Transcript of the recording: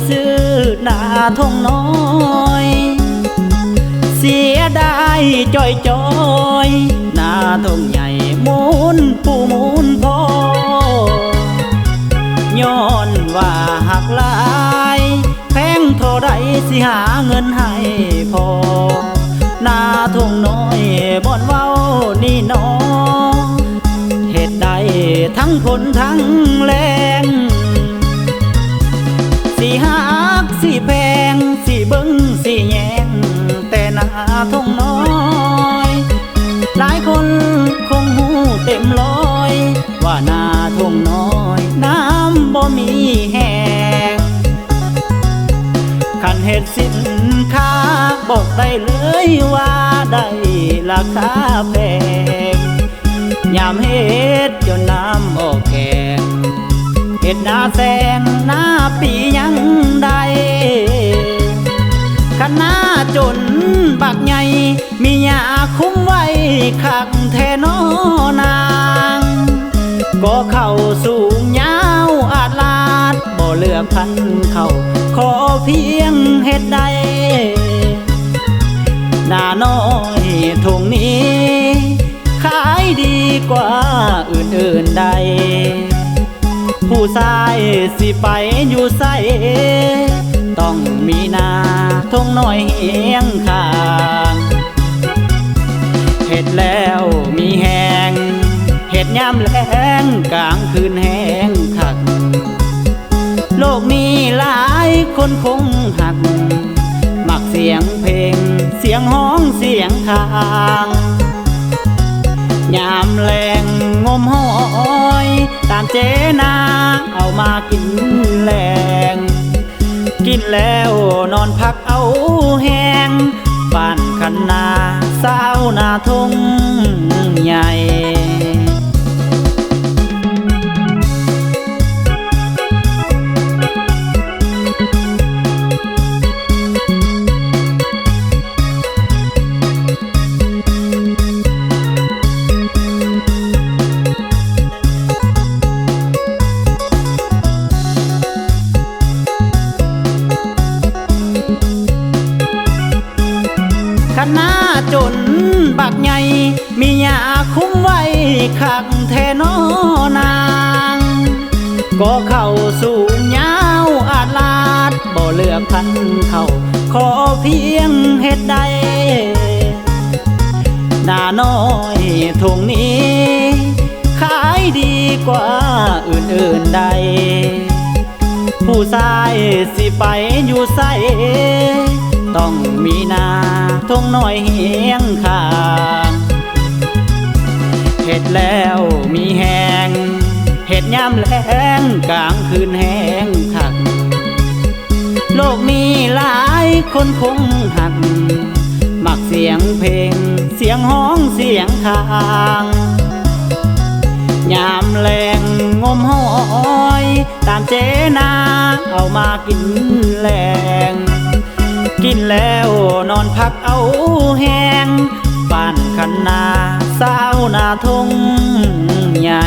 ซื้อหน้าทงน้อยเสียดายจ้อยจ้อยหน้าทงใหญ่มูนปูมูนพอย้อนว่าหักหลายแพงเท่าใดสิหาเงินให้พอหน้าทงน้อยบ่อนเว้านี่น้อเหตุใดทั้งฝนทั้งแรงสิหักสิแพงสิเบิ้งสิแยงแต่หน้าทงน้อยหลายคนคงหูเต็มร้อยว่าหน้าทงน้อยน้ำบ่มีแห้งคันเฮ็ดสินค้าบอกได้เลยว่าได้ราคาแพงยามเฮ็ดจนน้ำออกแกงเฮ็ดหน้าแซงหน้าปียังได้คันหน้าจนบักใหญ่มีหญ้าคุ้มไว้คักแท้น้อนางก็เข้าสูงยาวอาดลาดบ่เลือกพันเข้าขอเพียงเฮ็ดได้หน้าน้อยทงนี้ขายดีกว่าอื่นๆใดผู้ชายสิไปอยู่ไสต้องมีหน้าทงน้อยเฮียงข้างเฮ็ดแล้วมีแหงเฮ็ดยามแลงกลางคืนแห้งคักโลกนี้หลายคนคงหักมักเสียงเพลงเสียงห้องเสียงทางยามแรงงมหอยตามเจนาเอามากินแรงกินแล้วนอนพักเอาแห้งบ้านคันนาสาวนาทงใหญ่คันหน้าจนบักใหญ่มีหญ้าคุ้มไว้คักแท้น้อนางก็เข้าสูงยาวอาดลาดบ่เลือกพันเข้าขอเพียงเฮ็ดได้หน้าน้อยทงนี้ขายดีกว่าอื่นๆใดผู้ชายสิไปอยู่ไสต้องมีหน้าทงน้อยเฮียงข้างเฮ็ดแล้วมีแหงเฮ็ดยามแลงกลางคืนแห้งคักโลกนี้หลายคนคงหักมักเสียงเพลงเสียงห้องเสียงทางยามแรงงมหอยตามเจนาเอามากินแรงกินแล้วนอนพักเอาแห้งบ้านคันนาสาวนาทงใหญ่